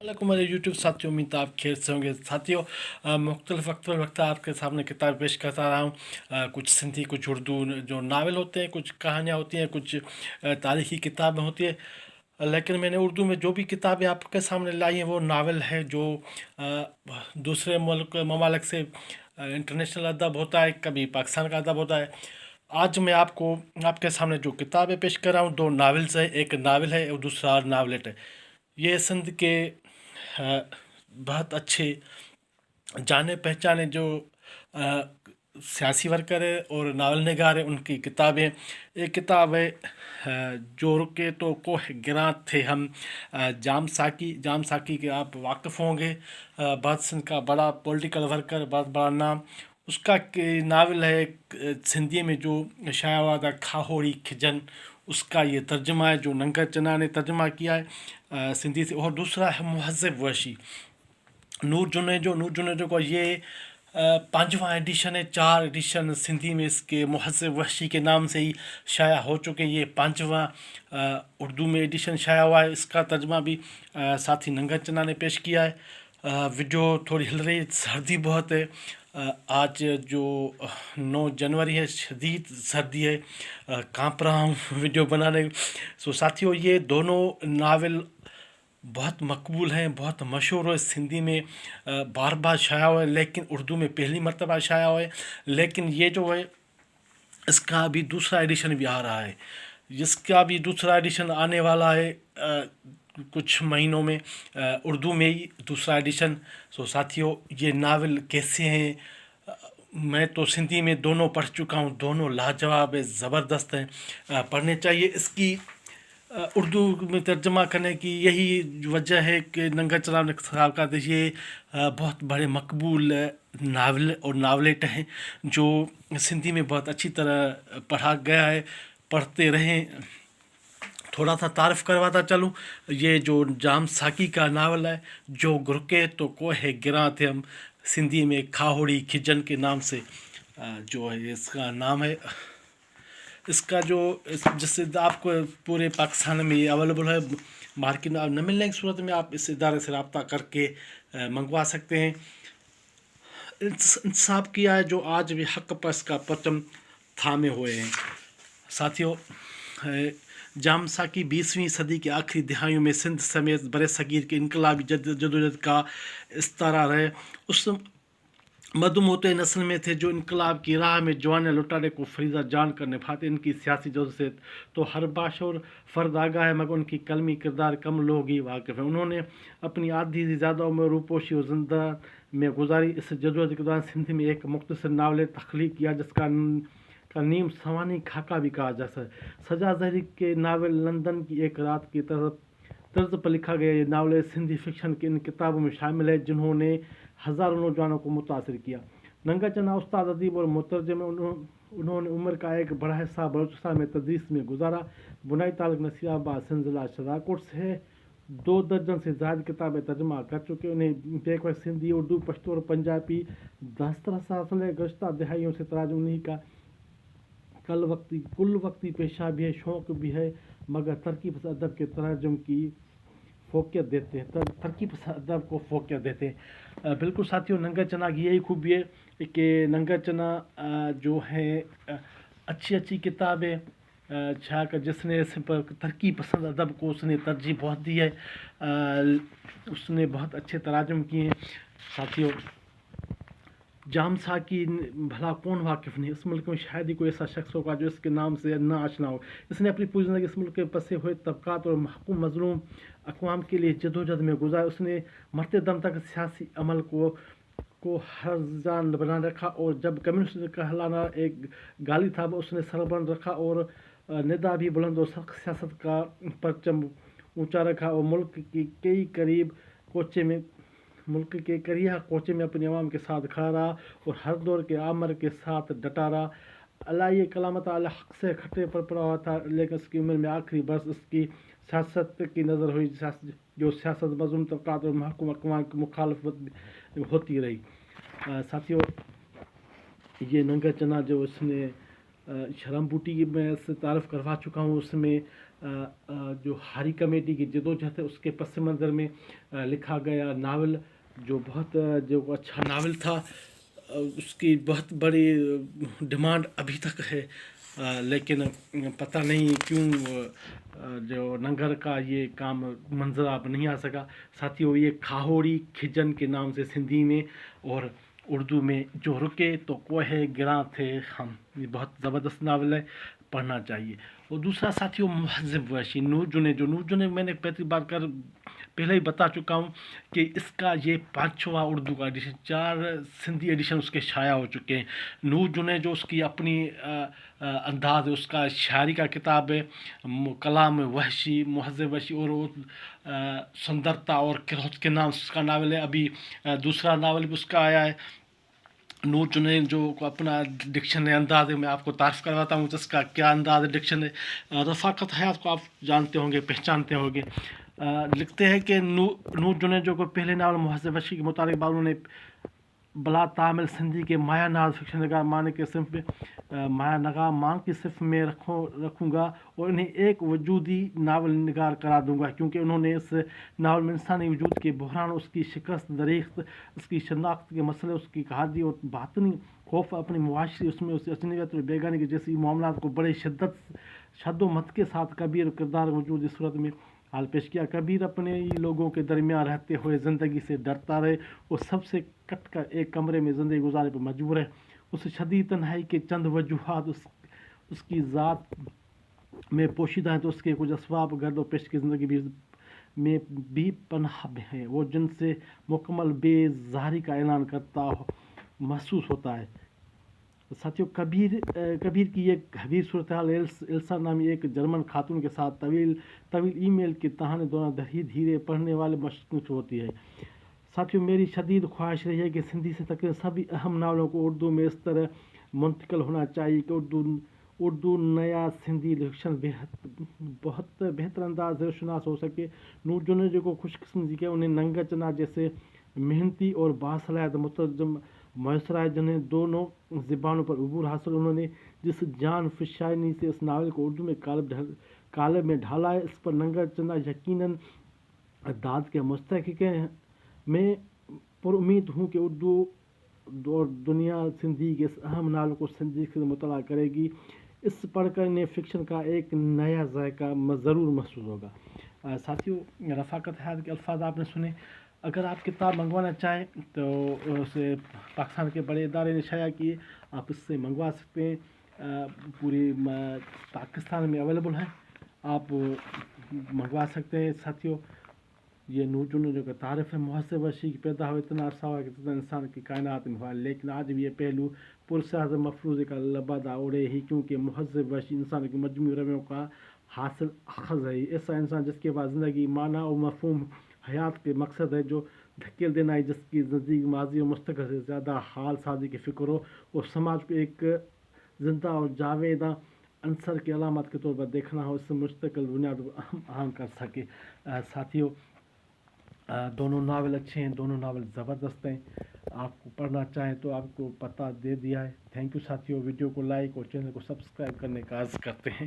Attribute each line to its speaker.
Speaker 1: वालेकुम मेरे यूट्यूब साथियों, उम्मीद है आप खैर से होंगे। साथियों, मुख्तलिफ वक्त आपके सामने किताब पेश करता रहा हूँ। कुछ सिंधी, कुछ उर्दू जो नावल होते हैं, कुछ कहानियाँ होती हैं, कुछ तारीख़ी किताबें होती है। लेकिन मैंने उर्दू में जो भी किताबें आपके सामने लाई हैं वो नावल है जो दूसरे मुल्क ममालिक से इंटरनेशनल अदब होता है, कभी पाकिस्तान का अदब होता है। आज मैं आपको आपके सामने जो किताबें पेश कर रहा हूँ, दो नावल्स है। एक नावल है और दूसरा नावलेट है। ये सिंध के बहुत अच्छे जाने पहचाने जो अ, सियासी वर्कर है और नावल निगार है, उनकी किताबें। एक किताब है जो रुके तो कोह गिरां थे हम। जाम साकी के आप वाकिफ़ होंगे। बहुत सिंध का बड़ा पॉलिटिकल वर्कर, बहुत बड़ा नाम। उसका नावल है सिंधी में जो शाया हुआ था, खाहोड़ी खिजन। उसका ये तर्जमा है जो नंगा चना ने तर्जमा किया है सिंधी से। और दूसरा है मुहज़्ज़ब वहशी, नूर जुनेजो का ये पांचवा एडिशन है। 4 एडिशन सिंधी में इसके मुहज़्ज़ब वहशी के नाम से ही शाया हो चुके हैं। ये पांचवा उर्दू में एडिशन शाया हुआ है। इसका तर्जमा भी साथी नंगा चना ने पेश किया है। वीडियो थोड़ी हिल रही है, सर्दी बहुत है। आज जो 9 जनवरी है, शदीद सर्दी है। काँप रहा हूँ वीडियो बनाने। सो साथियों, ये दोनों नावल बहुत मकबूल हैं, बहुत मशहूर है। सिंधी में बार बार शाया हुआ है, लेकिन उर्दू में पहली मर्तबा शाया हुआ है। लेकिन ये जो है, इसका अभी दूसरा एडिशन भी आ रहा है। जिसका भी दूसरा एडिशन आने वाला है कुछ महीनों में, उर्दू में ही दूसरा एडिशन। सो साथियों, ये नावल कैसे हैं? मैं तो सिंधी में दोनों पढ़ चुका हूँ, दोनों लाजवाब है, ज़बरदस्त हैं। पढ़ने चाहिए। इसकी उर्दू में तर्जमा करने की यही वजह है कि नंगा चना ने साहब का ये बहुत बड़े मकबूल नावल और नावलेट हैं जो सिंधी में बहुत अच्छी तरह पढ़ा गया है। पढ़ते रहें। थोड़ा सा तारीफ़ करवाता चलूँ, ये जो जाम साकी का नावल है, जो गुरके तो कोहे गिरां थे हम, सिंधी में खाहोड़ी खिजन के नाम से जो है इसका नाम है। इसका जो जिससे आपको पूरे पाकिस्तान में ये अवेलेबल है। मार्केट में न मिलने की सूरत में आप इस इदारे से रब्ता करके मंगवा सकते हैं। इंसाफ किया है जो आज भी हक पर इसका परचम थामे हुए हैं। साथियों, जाम साकी 20वीं सदी के आखिरी दिहाइयों में सिंध समेत बड़े सगीर के इनकलाबी जदोजहद का इस्तारा रहे। उस मदुम होते नस्ल में थे जो इनकलाब की राह में जवान लुटाने को फरीजा जान कर निभाते। इनकी सियासी जद से तो हर बाशर फ़र्द आगाह है, मगर उनकी कलमी किरदार कम लोग ही वाकिफ़ हैं। उन्होंने अपनी आधी से ज़्यादा उम्र रूपोशी और जिंदा में गुजारी। इस जदोजहद के दौरान सिंध में एक मुख्तसर नावल तख्लीक किया जिसका नीम सवानी खाका भी कहा जा सकता है। सजा जहरी के नावल लंदन की एक रात की तर्ज पर लिखा गया ये नावल सिंधी फिक्शन की इन किताबों में शामिल है जिन्होंने हज़ारों नौजवानों को मुतासर किया। नंगा चना उस्ताद अदीब और मुतरजम। उन्होंने उम्र का एक बड़ा हिस्सा बलूचिस्तान में तदरीस में गुजारा। बुनाई तालुक नसीराबाद सिंध जिला शराकोट से 2 दर्जन से ज़्यादा किताबें तर्जमा कर चुके। उन्हें बेक वक्त सिंधी, उर्दू, पश्तो और पंजाबी 10 गुज़श्ता दिहाइयों से तराजम उन्हीं का कुल वक्ती पेशा भी है, शौक़ भी है, मगर तरकीब अदब के तराजम की फोकियत देते हैं, तरकीब अदब को फोकियत देते हैं। बिल्कुल साथियों, नंगा चना की यही खूबी है कि नंगा चना जो है अच्छी किताबें छा कर जिसने तरकीब पसंद अदब को उसने तरजीह बहुत दी है। उसने बहुत अच्छे तराजम किए हैं। साथियों, जाम साकी भला कौन वाकिफ़ नहीं, इस मुल्क में शायद ही कोई ऐसा शख्स होगा जो इसके नाम से ना आशना हो। इसने अपनी पूरी ज़िंदगी इस मुल्क के बसे हुए तबकात और महकूम मजलूम अक़वाम के लिए जदोजहद में गुजारी। उसने मरते दम तक सियासी अमल को हर जान बना रखा, और जब कम्युनिस्ट कहलाना एक गाली था उसने सरबंद रखा, और निदा भी बुलंद और सख्त सियासत का परचम ऊँचा रखा, और मुल्क के करिया कोचे में अपने अवाम के साथ खड़ा रहा और हर दौर के आमर के साथ डटा रहा। अल्लाह ये कलामत अल्लाह हक़ से खट्टे पर पड़ा हुआ था, लेकिन उसकी उम्र में आखिरी बरस उसकी सियासत की नज़र हुई, जो सियासत मज़लूम तबक़ात और महकूम अक़वाम की मुखालफत होती रही। साथियों, ये नंगा चना जो उसने शरम बूटी में से तारफ़ करवा चुका हूँ, उसमें جو ہاری کمیٹی کی جدوجہد ہے اس کے پس منظر میں لکھا گیا ناول جو بہت جو اچھا ناول تھا، اس کی بہت بڑی ڈیمانڈ ابھی تک ہے، لیکن پتہ نہیں کیوں جو ننگر کا یہ کام منظر اب نہیں آ سکا۔ ساتھیوں، یہ کھاہوڑی کھجن کے نام سے سندھی میں اور اردو میں جو رکے تو کوہ گراں تھے ہم، یہ بہت زبردست ناول ہے، پڑھنا چاہیے۔ اور دوسرا ساتھیوں، مہذب وحشی نور جنید میں نے پہلے ہی بتا چکا ہوں کہ اس کا یہ 5واں اردو کا ایڈیشن، 4 سندھی ایڈیشن اس کے شائع ہو چکے ہیں۔ نور جنید جو اس کی اپنی انداز ہے، اس کا شاعری کا کتاب ہے، کلام وحشی، مہذب وحشی اور سندرتا اور کرہت کے نام سے اس کا ناول ہے۔ ابھی دوسرا ناول بھی اس کا آیا ہے۔ نور جنید جو اپنا ڈکشن ہے، انداز ہے، میں آپ کو تعارف کرواتا ہوں جس کا کیا انداز ہے، ڈکشن ہے۔ رفاقت حیات کو آپ جانتے ہوں گے، پہچانتے ہوں گے۔ لکھتے ہیں کہ نور جنید جو کو پہلے ناول مہذب وحشی کے متعلق بعد انہوں نے بلا تعامل سندھی کے مایا ناز فکشن نگار معنی کے صنف میں مایا نگار مان کی صنف میں رکھوں گا اور انہیں ایک وجودی ناول نگار قرار دوں گا، کیونکہ انہوں نے اس ناول میں انسانی وجود کے بحران، اس کی شکست دریخت، اس کی شناخت کے مسئلے، اس کی کہادی اور باطنی خوف اپنی معاشری، اس میں اس اجنبیت اور بیگانی کے جیسی معاملات کو بڑے شد و مت کے ساتھ کبیر کردار موجود اس صورت میں حال پیش کیا۔ کبیر اپنے ہی لوگوں کے درمیان رہتے ہوئے زندگی سے ڈرتا رہے اور سب سے کٹ کر ایک کمرے میں زندگی گزارنے پر مجبور ہے۔ اس شدید تنہائی کے چند وجوہات اس کی ذات میں پوشیدہ ہیں، تو اس کے کچھ اسباب گرد و پیش کی زندگی میں بھی پناہ ہیں، وہ جن سے مکمل بے ظاہری کا اعلان کرتا محسوس ہوتا ہے۔ ساتھیوں، کبیر کی یہ حبیر صورتحال ایلسا نامی ایک جرمن خاتون کے ساتھ طویل ای میل کے تہانے دوران دھیرے پڑھنے والے مشکل ہوتی ہے۔ ساتھیوں، میری شدید خواہش رہی ہے کہ سندھی سے تقریباً سبھی اہم ناولوں کو اردو میں اس طرح منتقل ہونا چاہیے کہ اردو نیا سندھی فکشن بہت بہتر انداز سے شناس ہو سکے۔ نور جنید کو خوش قسمتی کہ انہیں ننگر چنا جیسے محنتی اور باصلاحیت مترجم میسر آئے جنہیں دونوں زبانوں پر عبور حاصل۔ انہوں نے جس جان فشانی سے اس ناول کو اردو میں قالب میں ڈھالا ہے، اس پر ننگر چنا یقیناً داد کے مستحق ہیں۔ میں پر امید ہوں کہ اردو اور دنیا سندھی کے اس اہم ناول کو سنجیدگی سے مطالعہ کرے گی۔ اس پڑھ کر انہیں فکشن کا ایک نیا ذائقہ ضرور محسوس ہوگا۔ ساتھیوں، رفاقت حیات کے الفاظ آپ نے سنے۔ اگر آپ کتاب منگوانا چاہیں تو اسے پاکستان کے بڑے ادارے نے شائع کیے، آپ اس سے منگوا سکتے ہیں، پوری پاکستان میں اویلیبل ہیں، آپ منگوا سکتے ہیں۔ ساتھیوں، یہ نور جنید کا تعارف ہے۔ مہذب وحشی کی پیدا ہوئے اتنا عرصہ ہوا کہ انسان کی کائنات میں ہوا، لیکن آج بھی یہ پہلو پرساز مفروضے کا لبادہ اڑے ہی، کیونکہ مہذب وحشی انسان کے مجموعی رویوں کا حاصل اخذ ہے۔ ایسا انسان جس کے بعد زندگی معنی اور مفہوم حیات کے مقصد ہے، جو دھکیل دینا ہے، جس کی زندگی ماضی اور مستقبل سے زیادہ حال سازی کی فکر ہو اور سماج کو ایک زندہ اور جاویدہ عنصر کی علامات کے طور پر دیکھنا ہو، اس سے مستقل بنیاد کو اہم کر سکے۔ ساتھیوں، دونوں ناول اچھے ہیں، دونوں ناول زبردست ہیں، آپ کو پڑھنا چاہیں تو آپ کو پتہ دے دیا ہے۔ تھینک یو ساتھیوں، ویڈیو کو لائک اور چینل کو سبسکرائب کرنے کا عرض کرتے ہیں۔